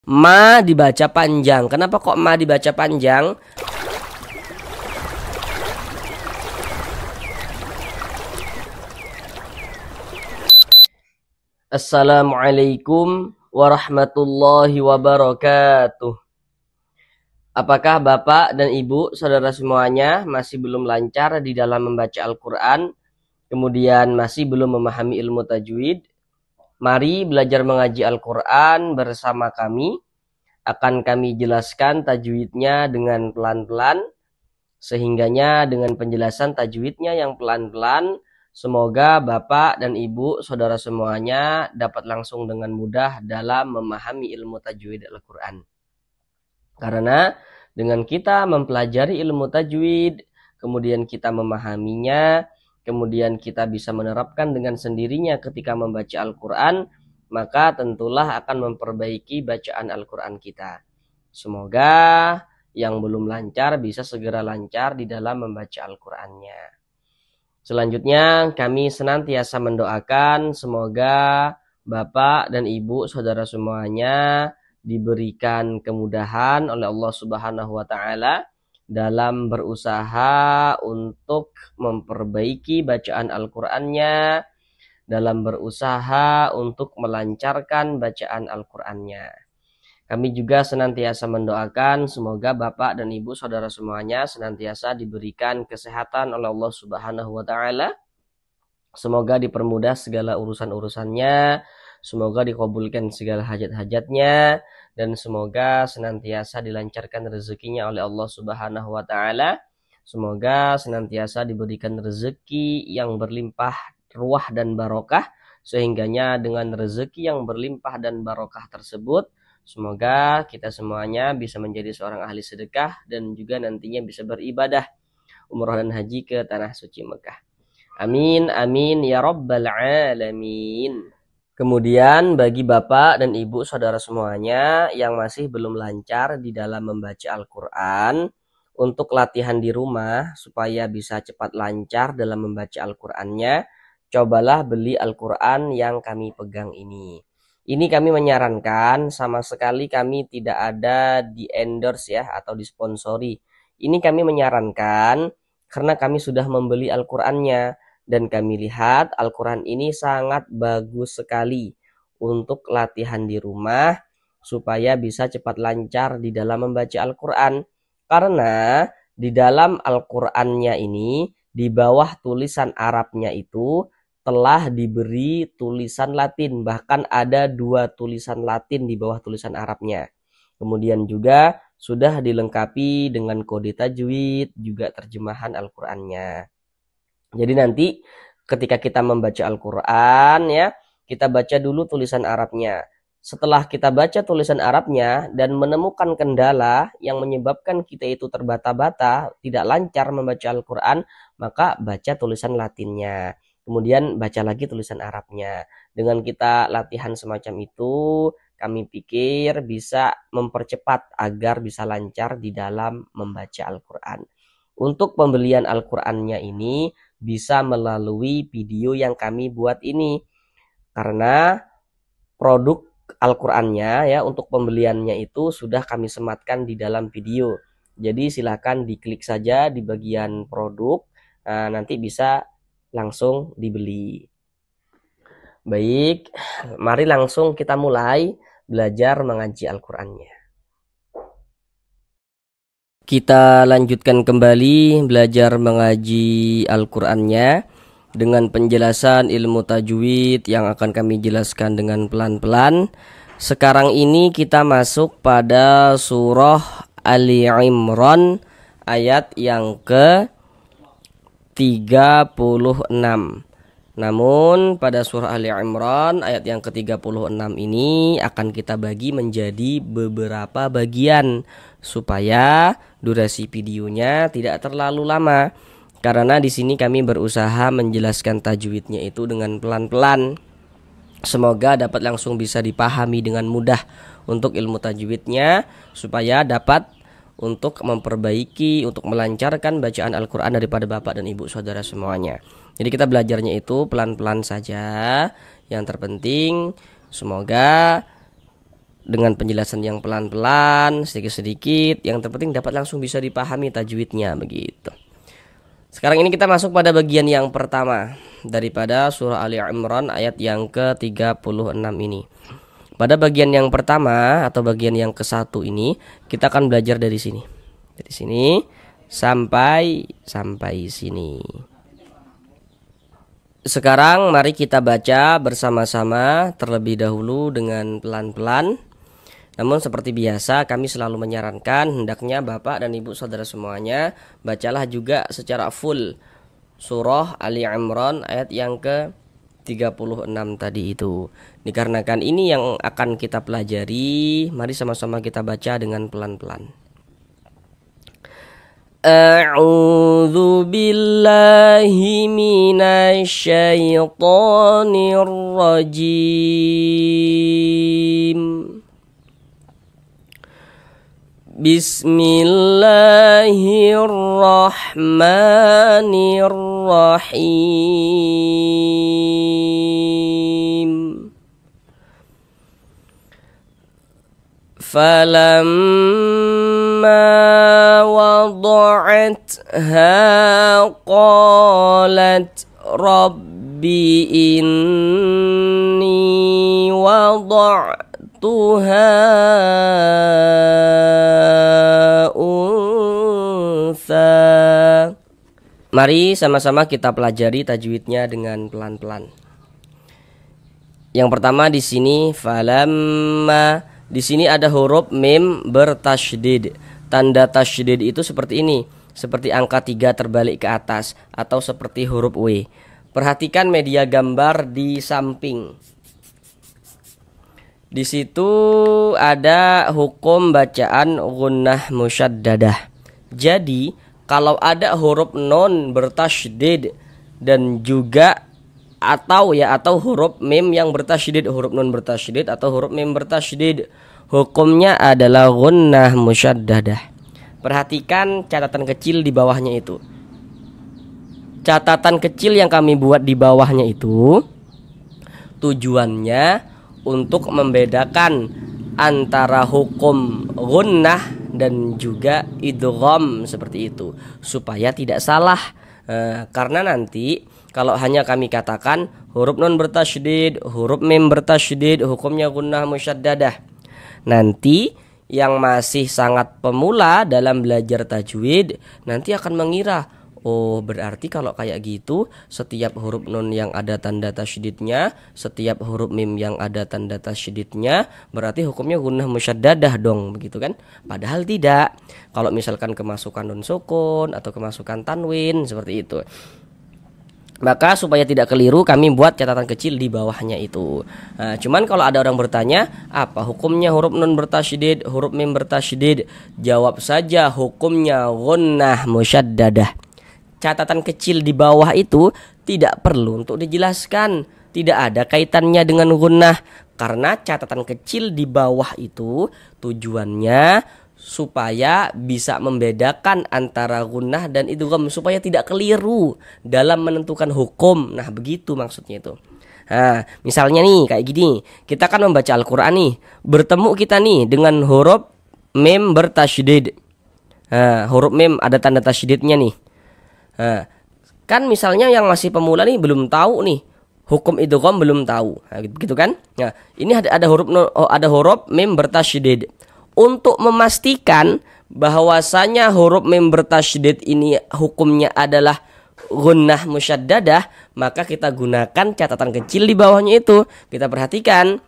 Ma dibaca panjang. Kenapa kok ma dibaca panjang? Assalamualaikum warahmatullahi wabarakatuh. Apakah Bapak dan Ibu, saudara semuanya masih belum lancar di dalam membaca Al-Quran, kemudian masih belum memahami ilmu tajwid? Mari belajar mengaji Al-Quran bersama kami. Akan kami jelaskan tajwidnya dengan pelan-pelan, sehingganya dengan penjelasan tajwidnya yang pelan-pelan, semoga Bapak dan Ibu, saudara semuanya dapat langsung dengan mudah dalam memahami ilmu tajwid Al-Quran. Karena dengan kita mempelajari ilmu tajwid, kemudian kita memahaminya, kemudian kita bisa menerapkan dengan sendirinya ketika membaca Al-Quran, maka tentulah akan memperbaiki bacaan Al-Quran kita. Semoga yang belum lancar bisa segera lancar di dalam membaca Al-Qurannya. Selanjutnya kami senantiasa mendoakan semoga Bapak dan Ibu saudara semuanya diberikan kemudahan oleh Allah Subhanahu wa taala dalam berusaha untuk memperbaiki bacaan Al-Qur'annya, dalam berusaha untuk melancarkan bacaan Al-Qur'annya. Kami juga senantiasa mendoakan semoga Bapak dan Ibu saudara semuanya senantiasa diberikan kesehatan oleh Allah Subhanahu wa taala. Semoga dipermudah segala urusan-urusannya, semoga dikabulkan segala hajat-hajatnya, dan semoga senantiasa dilancarkan rezekinya oleh Allah Subhanahu wa taala. Semoga senantiasa diberikan rezeki yang berlimpah ruah dan barokah, sehingganya dengan rezeki yang berlimpah dan barokah tersebut semoga kita semuanya bisa menjadi seorang ahli sedekah dan juga nantinya bisa beribadah umrah dan haji ke tanah suci Mekah. Amin, amin, ya rabbal alamin. Kemudian bagi Bapak dan Ibu saudara semuanya yang masih belum lancar di dalam membaca Al-Quran, untuk latihan di rumah supaya bisa cepat lancar dalam membaca Al-Qurannya, cobalah beli Al-Quran yang kami pegang ini. Ini kami menyarankan, sama sekali kami tidak ada di endorse ya atau disponsori. Ini kami menyarankan karena kami sudah membeli Al-Qurannya dan kami lihat Al-Quran ini sangat bagus sekali untuk latihan di rumah supaya bisa cepat lancar di dalam membaca Al-Quran. Karena di dalam Al-Qurannya ini di bawah tulisan Arabnya itu telah diberi tulisan Latin, bahkan ada 2 tulisan Latin di bawah tulisan Arabnya. Kemudian juga sudah dilengkapi dengan kode tajwid, juga terjemahan Al-Qur'annya. Jadi nanti ketika kita membaca Al-Qur'an ya, kita baca dulu tulisan Arabnya. Setelah kita baca tulisan Arabnya dan menemukan kendala yang menyebabkan kita itu terbata-bata, tidak lancar membaca Al-Qur'an, maka baca tulisan Latinnya. Kemudian baca lagi tulisan Arabnya. Dengan kita latihan semacam itu, kami pikir bisa mempercepat agar bisa lancar di dalam membaca Al-Quran. Untuk pembelian Al-Qurannya ini bisa melalui video yang kami buat ini. Karena produk Al-Qurannya ya untuk pembeliannya itu sudah kami sematkan di dalam video. Jadi silakan diklik saja di bagian produk. Nah, nanti bisa langsung dibeli. Baik, mari langsung kita mulai belajar mengaji Al-Qur'annya. Kita lanjutkan kembali belajar mengaji Al-Qur'annya dengan penjelasan ilmu tajwid yang akan kami jelaskan dengan pelan-pelan. Sekarang ini kita masuk pada surah Ali Imran ayat yang ke 36. Namun pada surah Ali Imran ayat yang ke-36 ini akan kita bagi menjadi beberapa bagian supaya durasi videonya tidak terlalu lama. Karena di sini kami berusaha menjelaskan tajwidnya itu dengan pelan-pelan. Semoga dapat langsung bisa dipahami dengan mudah untuk ilmu tajwidnya supaya dapat untuk memperbaiki, untuk melancarkan bacaan Al-Quran daripada Bapak dan Ibu saudara semuanya. Jadi kita belajarnya itu pelan-pelan saja. Yang terpenting semoga dengan penjelasan yang pelan-pelan, sedikit-sedikit. Yang terpenting dapat langsung bisa dipahami tajwidnya begitu. Sekarang ini kita masuk pada bagian yang pertama daripada surah Ali Imran ayat yang ke-36 ini. Pada bagian yang pertama atau bagian yang ke-1 ini kita akan belajar dari sini. Dari sini sampai sini. Sekarang mari kita baca bersama-sama terlebih dahulu dengan pelan-pelan. Namun seperti biasa kami selalu menyarankan hendaknya Bapak dan Ibu saudara semuanya bacalah juga secara full surah Ali Imran ayat yang ke-36 tadi itu. Dikarenakan ini yang akan kita pelajari, mari sama-sama kita baca dengan pelan-pelan. A'udzu billahi minasy syaithanir rajim. Bismillahirrahmanirrahim. Falamma wada'atha qalat rabbi inni wada'tuha untha. Mari sama-sama kita pelajari tajwidnya dengan pelan-pelan. Yang pertama di sini falamma. Di sini ada huruf mim bertasydid. Tanda tasydid itu seperti ini, seperti angka 3 terbalik ke atas atau seperti huruf W. Perhatikan media gambar di samping. Di situ ada hukum bacaan gunnah musyaddadah. Jadi, kalau ada huruf non bertasydid dan juga atau huruf mim yang bertasydid, huruf nun bertasydid atau huruf mim bertasydid, hukumnya adalah gunnah musyaddadah. Perhatikan catatan kecil di bawahnya itu. Catatan kecil yang kami buat di bawahnya itu tujuannya untuk membedakan antara hukum gunnah dan juga idgham seperti itu, supaya tidak salah. Karena nanti kalau hanya kami katakan huruf nun bertasydid, huruf mim bertasydid, hukumnya gunnah musyaddadah, nanti yang masih sangat pemula dalam belajar tajwid nanti akan mengira, oh berarti kalau kayak gitu setiap huruf nun yang ada tanda tasydidnya, setiap huruf mim yang ada tanda tasydidnya berarti hukumnya gunnah musyaddadah dong, begitu kan? Padahal tidak. Kalau misalkan kemasukan nun sukun atau kemasukan tanwin seperti itu. Maka supaya tidak keliru kami buat catatan kecil di bawahnya itu. Cuman kalau ada orang bertanya, apa hukumnya huruf nun bertasydid, huruf mim bertasydid? Jawab saja hukumnya gunnah musyaddadah. Catatan kecil di bawah itu tidak perlu untuk dijelaskan, tidak ada kaitannya dengan gunnah, karena catatan kecil di bawah itu tujuannya supaya bisa membedakan antara gunnah dan idgham, supaya tidak keliru dalam menentukan hukum. Nah begitu maksudnya itu. Nah misalnya nih kayak gini, kita kan membaca Al-Quran nih, bertemu kita nih dengan huruf mim bertasydid. Huruf mim ada tanda tasydidnya nih. Kan misalnya yang masih pemula nih belum tahu nih hukum idgham, belum tahu, gitu kan? Nah ini ada huruf mim bertasydid. Untuk memastikan bahwasanya huruf mim bertasydid ini hukumnya adalah gunnah musyaddadah, maka kita gunakan catatan kecil di bawahnya itu. Kita perhatikan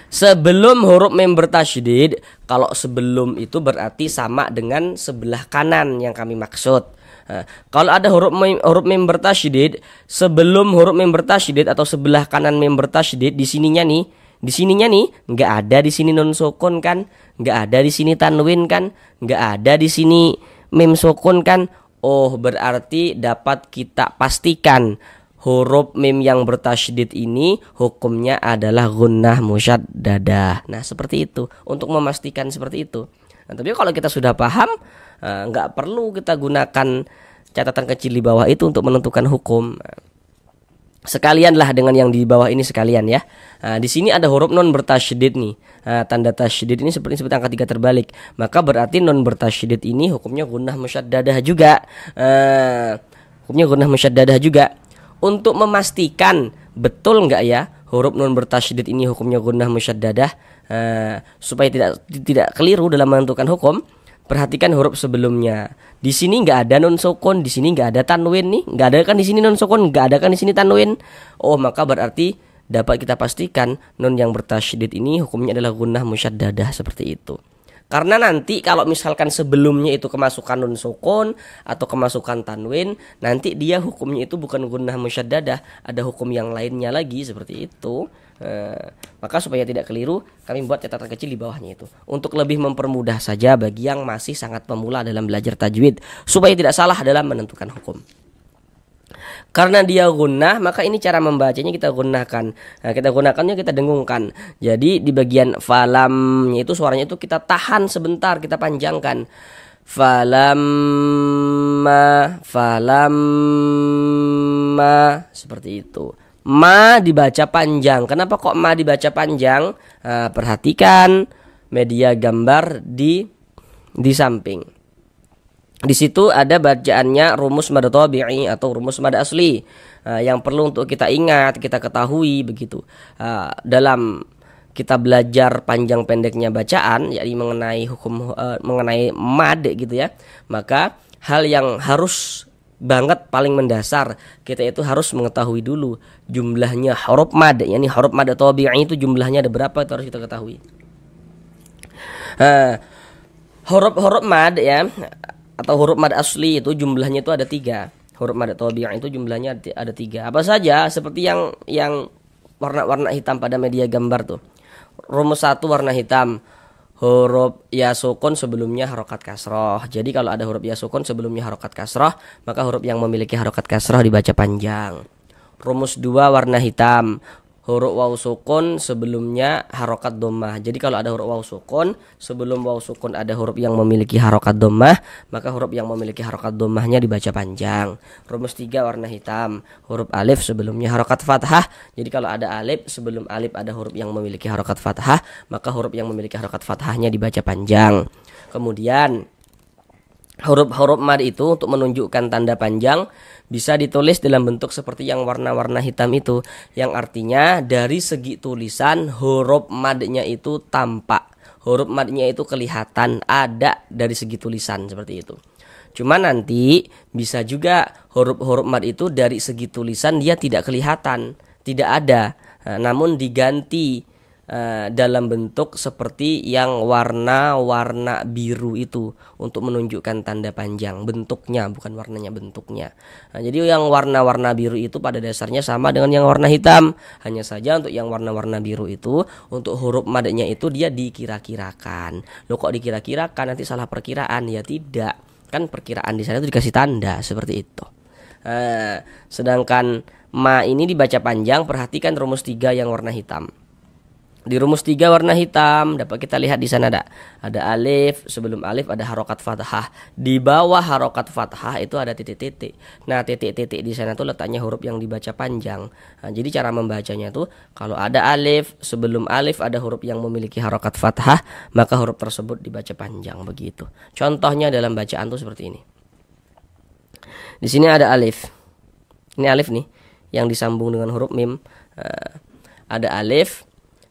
sebelum huruf mim bertasydid. Kalau sebelum itu berarti sama dengan sebelah kanan yang kami maksud. Kalau ada huruf mim bertasydid, sebelum huruf mim bertasydid atau sebelah kanan mim bertasydid, di sininya nih nggak ada di sini nun sukun kan, nggak ada di sini tanwin kan, nggak ada di sini mim sukun kan. Oh berarti dapat kita pastikan huruf mim yang bertasydid ini hukumnya adalah gunnah musyaddadah. Nah seperti itu, untuk memastikan seperti itu. Nah, tapi kalau kita sudah paham, nggak perlu kita gunakan catatan kecil di bawah itu untuk menentukan hukum. sekalianlah dengan yang di bawah ini sekalian ya. Nah, di sini ada huruf non bertasydid nih. Nah, tanda tasydid ini seperti angka 3 terbalik. Maka berarti non bertasydid ini hukumnya gunnah musyaddadah juga. Hukumnya gunnah musyaddadah juga. Untuk memastikan betul enggak ya huruf non bertasydid ini hukumnya gunnah musyaddadah, supaya tidak keliru dalam menentukan hukum, perhatikan huruf sebelumnya. Di sini nggak ada nun sukun, di sini nggak ada tanwin nih, nggak ada kan di sini nun sukun, nggak ada kan di sini tanwin. Oh, maka berarti dapat kita pastikan nun yang bertasydid ini hukumnya adalah gunnah musyaddadah seperti itu. Karena nanti kalau misalkan sebelumnya itu kemasukan nun sukun atau kemasukan tanwin, nanti dia hukumnya itu bukan gunnah musyaddadah, ada hukum yang lainnya lagi seperti itu. Maka supaya tidak keliru, kami buat catatan kecil di bawahnya itu untuk lebih mempermudah saja bagi yang masih sangat pemula dalam belajar tajwid, supaya tidak salah dalam menentukan hukum. Karena dia gunnah, maka ini cara membacanya kita gunnahkan. Nah, kita gunakannya kita dengungkan. Jadi di bagian falamnya itu suaranya itu kita tahan sebentar, kita panjangkan. Falamma seperti itu. Ma dibaca panjang. Kenapa kok ma dibaca panjang? Perhatikan media gambar di samping. Di situ ada bacaannya rumus mad tabi'i atau rumus mad asli. Yang perlu untuk kita ingat, kita ketahui begitu. Dalam kita belajar panjang pendeknya bacaan, yakni mengenai hukum mengenai mad gitu ya. Maka hal yang harus banget paling mendasar kita itu harus mengetahui dulu jumlahnya huruf mad, yakni huruf mad tabi'i itu jumlahnya ada berapa, itu harus kita ketahui. Huruf mad ya atau huruf mad asli itu jumlahnya itu ada 3. Huruf mad tabi'i itu jumlahnya ada 3. Apa saja? Seperti yang warna-warna hitam pada media gambar tuh. Rumus 1 warna hitam. Huruf ya sukun sebelumnya harokat kasroh. Jadi kalau ada huruf ya sukun sebelumnya harokat kasroh, maka huruf yang memiliki harokat kasroh dibaca panjang. Rumus 2 warna hitam. Huruf waw sukun sebelumnya harokat dhammah. Jadi kalau ada huruf waw sukun, sebelum waw sukun ada huruf yang memiliki harokat dhammah, maka huruf yang memiliki harokat dhammahnya dibaca panjang. Rumus 3 warna hitam. Huruf alif sebelumnya harokat fathah. Jadi kalau ada alif, sebelum alif ada huruf yang memiliki harokat fathah, maka huruf yang memiliki harokat fathahnya dibaca panjang. Kemudian huruf-huruf mad itu untuk menunjukkan tanda panjang bisa ditulis dalam bentuk seperti yang warna-warna hitam itu, yang artinya dari segi tulisan huruf madnya itu tampak, huruf madnya itu kelihatan ada dari segi tulisan seperti itu. Cuma nanti bisa juga huruf-huruf mad itu dari segi tulisan dia tidak kelihatan, tidak ada, namun diganti dalam bentuk seperti yang warna-warna biru itu untuk menunjukkan tanda panjang, bentuknya bukan warnanya, bentuknya. Jadi yang warna-warna biru itu pada dasarnya sama dengan yang warna hitam, hanya saja untuk yang warna-warna biru itu untuk huruf madnya itu dia dikira-kirakan. Loh kok dikira-kirakan, nanti salah perkiraan? Ya tidak, kan perkiraan di sana itu dikasih tanda seperti itu. Sedangkan ma ini dibaca panjang, perhatikan rumus 3 yang warna hitam. Di rumus 3 warna hitam dapat kita lihat di sana ada alif, sebelum alif ada harokat fathah, di bawah harokat fathah itu ada titik-titik. Nah titik-titik di sana tuh letaknya huruf yang dibaca panjang. Jadi cara membacanya tuh kalau ada alif, sebelum alif ada huruf yang memiliki harokat fathah, maka huruf tersebut dibaca panjang begitu. Contohnya dalam bacaan tuh seperti ini. Di sini ada alif. Ini alif nih yang disambung dengan huruf mim. Ada alif.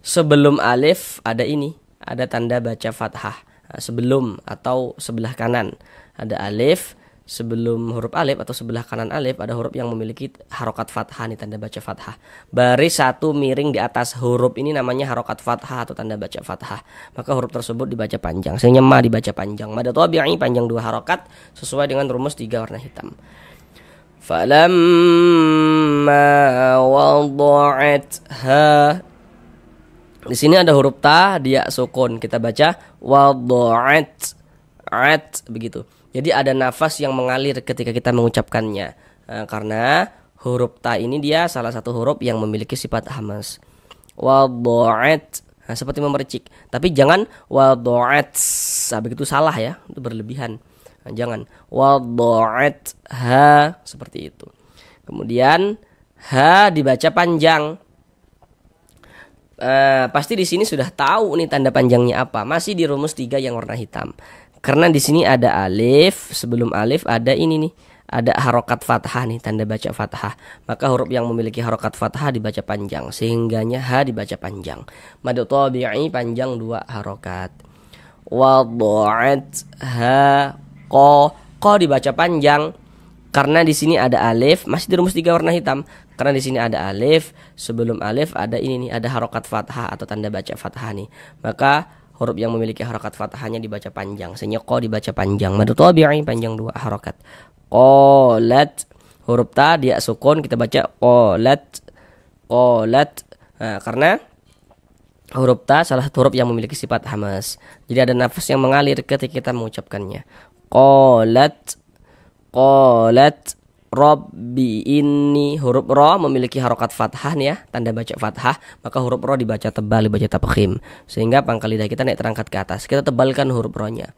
Sebelum alif ada ini, ada tanda baca fathah. Sebelum atau sebelah kanan ada alif, sebelum huruf alif atau sebelah kanan alif ada huruf yang memiliki harokat fathah, nih tanda baca fathah. Baris 1 miring di atas huruf ini namanya harokat fathah atau tanda baca fathah. Maka huruf tersebut dibaca panjang. Sehingga ma dibaca panjang. Mad tabi'i panjang 2 harokat sesuai dengan rumus 3 warna hitam. Falamma wada'atha. Di sini ada huruf ta, dia sukun. Kita baca wada'at, at begitu. Jadi ada nafas yang mengalir ketika kita mengucapkannya. Karena huruf ta ini dia salah satu huruf yang memiliki sifat hamas. Wada'at, seperti memercik. Tapi jangan wada'at, begitu salah ya, itu berlebihan. Jangan wada'at ha seperti itu. Kemudian Ha dibaca panjang. Pasti di sini sudah tahu nih tanda panjangnya apa. Masih di rumus 3 yang warna hitam. Karena di sini ada alif, sebelum alif ada ini nih, ada harokat fathah nih, tanda baca fathah. Maka huruf yang memiliki harokat fathah dibaca panjang, sehingganya ha dibaca panjang. Mad tabi'i panjang 2 harokat. Wada'at ha ko dibaca panjang. Karena di sini ada alif, masih di rumus 3 warna hitam. Karena di sini ada alif, sebelum alif ada ini nih, ada harokat fathah atau tanda baca fathah nih. Maka huruf yang memiliki harokat fathahnya dibaca panjang. Sehingga ko dibaca panjang. Mad tabi'i panjang 2 harokat. Qalat, huruf ta dia sukun, kita baca qalat. Karena huruf ta salah satu huruf yang memiliki sifat hamas. Jadi ada nafas yang mengalir ketika kita mengucapkannya. Qalat Rabbi inni, huruf ro memiliki harokat fathah nih ya, tanda baca fathah, maka huruf ro dibaca tebal, dibaca tafkhim, sehingga pangkal lidah kita naik terangkat ke atas. Kita tebalkan huruf ro-nya.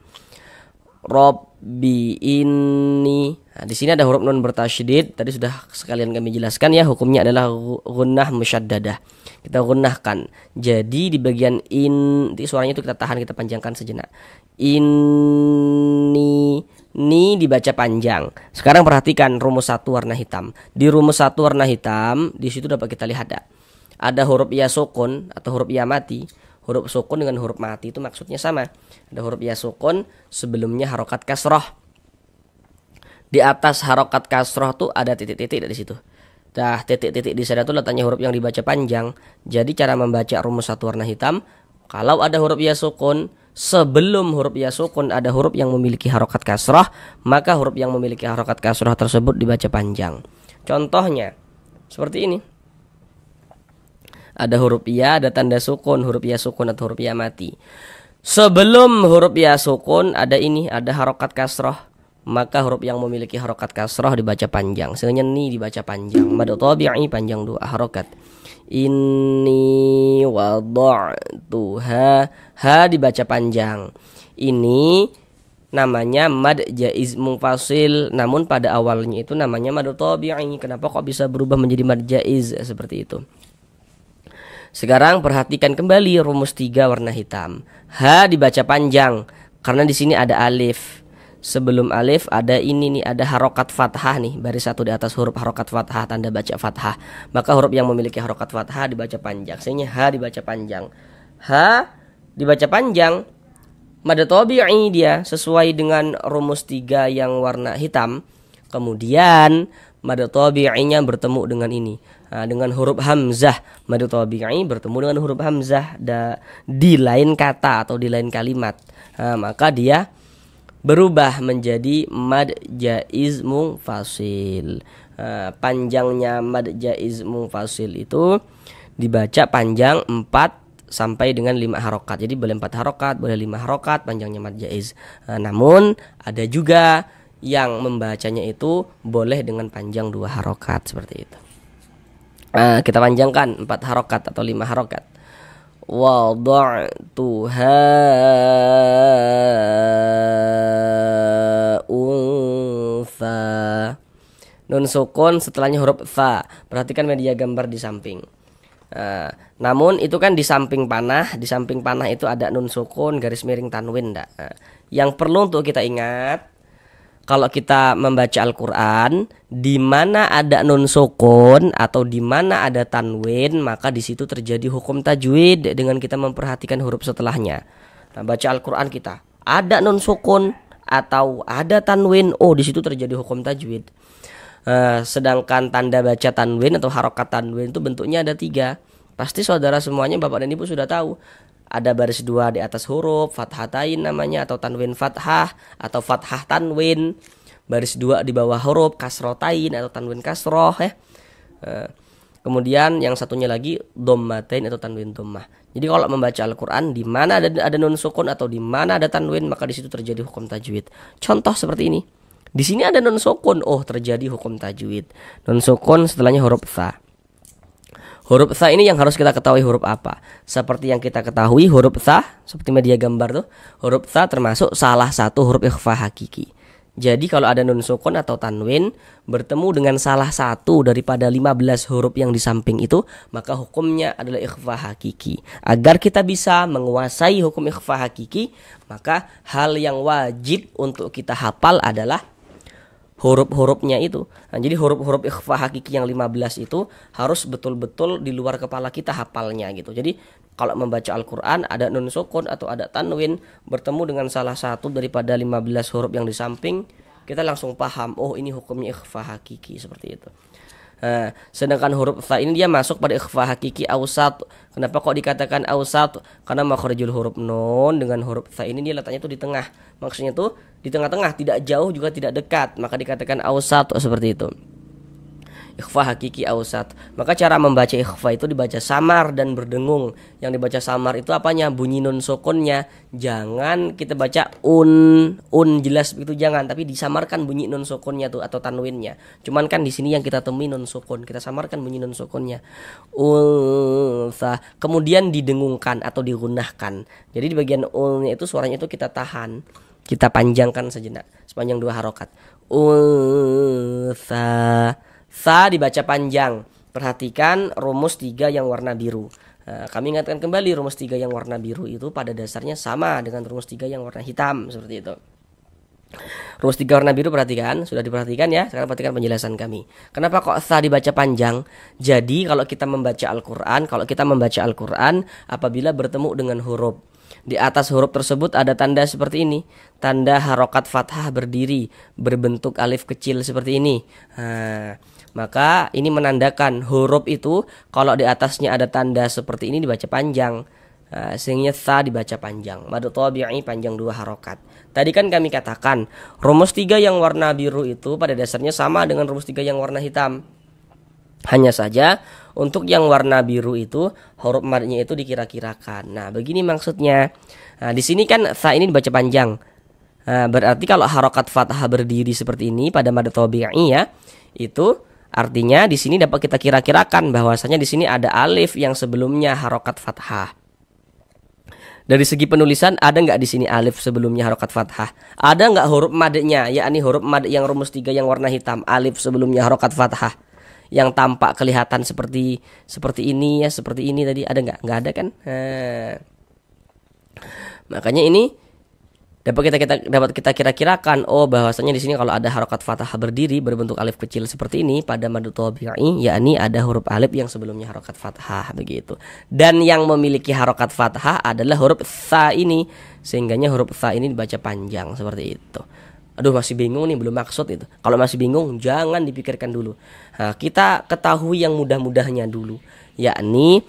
Rabbi inni. Nah, di sini ada huruf nun bertasydid. Tadi sudah sekalian kami jelaskan ya, hukumnya adalah gunnah musyaddadah. Kita gunnahkan. Jadi di bagian in, suaranya itu kita tahan, kita panjangkan sejenak. Inni, ni dibaca panjang. Sekarang perhatikan rumus 1 warna hitam. Di rumus 1 warna hitam, di situ dapat kita lihat ada huruf ya sukun atau huruf ya mati. Huruf sukun dengan huruf mati itu maksudnya sama. Ada huruf ya sukun, sebelumnya harokat kasroh. Di atas harokat kasroh tuh ada titik-titik dari situ. Nah, titik-titik di sana tuh letaknya huruf yang dibaca panjang. Jadi cara membaca rumus 1 warna hitam, kalau ada huruf ya sukun, sebelum huruf ya sukun ada huruf yang memiliki harokat kasroh, maka huruf yang memiliki harokat kasroh tersebut dibaca panjang. Contohnya seperti ini. Ada huruf ya, ada tanda sukun, huruf ya sukun atau huruf ya mati. Sebelum huruf ya sukun ada ini, ada harokat kasroh, maka huruf yang memiliki harokat kasroh dibaca panjang. Sehingga ni dibaca panjang. Mad tabi'i panjang 2 harokat. Inni wada'tuha, ha dibaca panjang. Ini namanya mad jaiz munfasil, namun pada awalnya itu namanya mad tabi'i. Kenapa kok bisa berubah menjadi mad jaiz seperti itu? Sekarang perhatikan kembali rumus 3 warna hitam. Ha dibaca panjang karena di sini ada alif. Sebelum alif ada ini nih, ada harokat fathah nih, baris 1 di atas huruf harokat fathah, tanda baca fathah. Maka huruf yang memiliki harokat fathah dibaca panjang. Sehingga ha dibaca panjang. Ha dibaca panjang. Mad tabi'i dia sesuai dengan rumus 3 yang warna hitam. Kemudian mad tabi'inya bertemu dengan ini. Dengan huruf hamzah, mad tabi'i bertemu dengan huruf hamzah di lain kata atau di lain kalimat. Maka dia berubah menjadi mad jaiz munfasil. Panjangnya mad jaiz munfasil itu dibaca panjang 4 sampai dengan 5 harokat. Jadi boleh 4 harokat, boleh 5 harokat panjangnya mad jaiz. Namun ada juga yang membacanya itu boleh dengan panjang 2 harokat seperti itu. Kita panjangkan 4 harokat atau 5 harokat. Wada'tuha unfa. Nun sukun setelahnya huruf fa. Perhatikan media gambar di samping. Namun itu kan di samping panah. Di samping panah itu ada nun sukun garis miring tanwin. Yang perlu untuk kita ingat, kalau kita membaca Al-Quran, di mana ada nun sukun atau di mana ada tanwin, maka di situ terjadi hukum tajwid dengan kita memperhatikan huruf setelahnya. Baca Al-Quran kita, ada nun sukun atau ada tanwin, oh di situ terjadi hukum tajwid. Sedangkan tanda baca tanwin atau harokat tanwin itu bentuknya ada 3. Pasti saudara semuanya, bapak dan ibu sudah tahu. Ada baris 2 di atas huruf, fathatain namanya, atau tanwin fathah, atau fathah tanwin. Baris 2 di bawah huruf, kasrotain atau tanwin kasroh ya. Kemudian yang satunya lagi dhammatain atau tanwin dhammah. Jadi kalau membaca Al-Quran, di mana ada nun sukun atau di mana ada tanwin, maka di situ terjadi hukum tajwid. Contoh seperti ini. Di sini ada nun sukun, oh terjadi hukum tajwid. Nun sukun setelahnya huruf tha. Huruf tha ini yang harus kita ketahui huruf apa. Seperti yang kita ketahui huruf tha, seperti media gambar tuh, huruf tha termasuk salah satu huruf ikhfa hakiki. Jadi kalau ada nun sukun atau tanwin bertemu dengan salah satu daripada 15 huruf yang di samping itu, maka hukumnya adalah ikhfa hakiki. Agar kita bisa menguasai hukum ikhfa hakiki, maka hal yang wajib untuk kita hafal adalah huruf-hurufnya itu. Nah, jadi huruf-huruf ikhfa hakiki yang 15 itu harus betul-betul di luar kepala kita hafalnya gitu. Jadi kalau membaca Al-Quran ada nun sukun atau ada tanwin bertemu dengan salah satu daripada 15 huruf yang di samping, kita langsung paham, oh ini hukumnya ikhfa hakiki, seperti itu. Nah, sedangkan huruf tha ini dia masuk pada ikhfa hakiki awsat. Kenapa kok dikatakan awsat? Karena makhrijul huruf nun dengan huruf tha ini dia letaknya itu di tengah. Maksudnya itu di tengah-tengah, tidak jauh juga tidak dekat, maka dikatakan awsat, seperti itu. Ikhfa hakiki awsat. Maka cara membaca ikhfa itu dibaca samar dan berdengung. Yang dibaca samar itu apanya? Bunyi nun sukunnya. Jangan kita baca jelas begitu, jangan, tapi disamarkan bunyi nun sukunnya tuh atau tanwinnya. Cuman kan di sini yang kita temui nun sukun, kita samarkan bunyi nun sukunnya. Unsa. Kemudian didengungkan atau digunahkan. Jadi di bagian ulnya itu suaranya itu kita tahan, kita panjangkan sejenak sepanjang 2 harokat. Unsa. Sa dibaca panjang. Perhatikan rumus 3 yang warna biru. Nah, kami ingatkan kembali rumus 3 yang warna biru itu pada dasarnya sama dengan rumus 3 yang warna hitam, seperti itu. Rumus 3 warna biru perhatikan, sudah diperhatikan ya. Sekarang perhatikan penjelasan kami. Kenapa kok sa dibaca panjang? Jadi kalau kita membaca Al-Quran, apabila bertemu dengan huruf, di atas huruf tersebut ada tanda seperti ini, tanda harokat fathah berdiri berbentuk alif kecil seperti ini. Nah, maka ini menandakan huruf itu kalau di atasnya ada tanda seperti ini dibaca panjang. Sehingga sa dibaca panjang. Mad tabi'i panjang 2 harokat. Tadi kan kami katakan rumus 3 yang warna biru itu pada dasarnya sama dengan rumus 3 yang warna hitam. Hanya saja untuk yang warna biru itu huruf madnya itu dikira-kirakan. Nah, begini maksudnya. Nah, di sini kan sa ini dibaca panjang. Nah, berarti kalau harokat fathah berdiri seperti ini pada mad tabi'i ya, itu artinya di sini dapat kita kira-kirakan bahwasanya di sini ada alif yang sebelumnya harokat fathah. Dari segi penulisan ada nggak di sini alif sebelumnya harokat fathah? Ada nggak huruf madnya, yakni huruf mad yang rumus 3 yang warna hitam, alif sebelumnya harokat fathah, yang tampak kelihatan seperti ini ya, seperti ini tadi, ada nggak? Nggak ada kan? Makanya ini dapat kita kira-kirakan, oh bahwasanya di sini kalau ada harokat fathah berdiri berbentuk alif kecil seperti ini pada mad tabi'i, yakni ada huruf alif yang sebelumnya harokat fathah, begitu. Dan yang memiliki harokat fathah adalah huruf sa ini, sehingganya huruf sa ini dibaca panjang seperti itu. Aduh, masih bingung nih, belum maksud itu. Kalau masih bingung jangan dipikirkan dulu. Nah, kita ketahui yang mudah-mudahnya dulu, yakni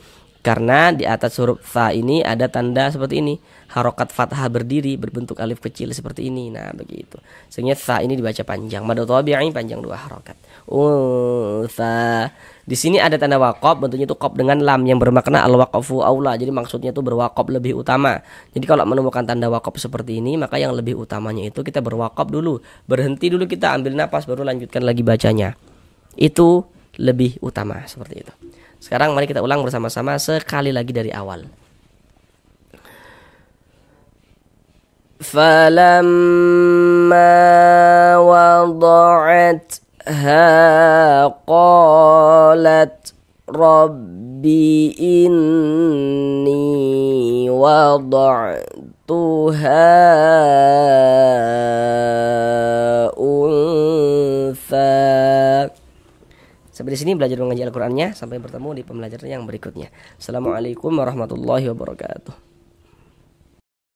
karena di atas huruf fa ini ada tanda seperti ini, harokat fathah berdiri berbentuk alif kecil seperti ini. Nah, begitu. Sehingga fa ini dibaca panjang. Mad tabi'i panjang 2 harokat. Unsa. Di sini ada tanda waqaf, bentuknya itu qaf dengan lam yang bermakna al-waqfu aula. Jadi maksudnya itu berwaqaf lebih utama. Jadi kalau menemukan tanda waqaf seperti ini, maka yang lebih utamanya itu kita berwaqaf dulu. Berhenti dulu, kita ambil napas baru lanjutkan lagi bacanya. Itu lebih utama, seperti itu. Sekarang mari kita ulang bersama-sama sekali lagi dari awal. Falamma wada'atha qalat rabbi inni wada'tuha untha. Sampai di sini belajar mengaji Al-Qur'annya. Sampai bertemu di pembelajaran yang berikutnya. Assalamualaikum warahmatullahi wabarakatuh.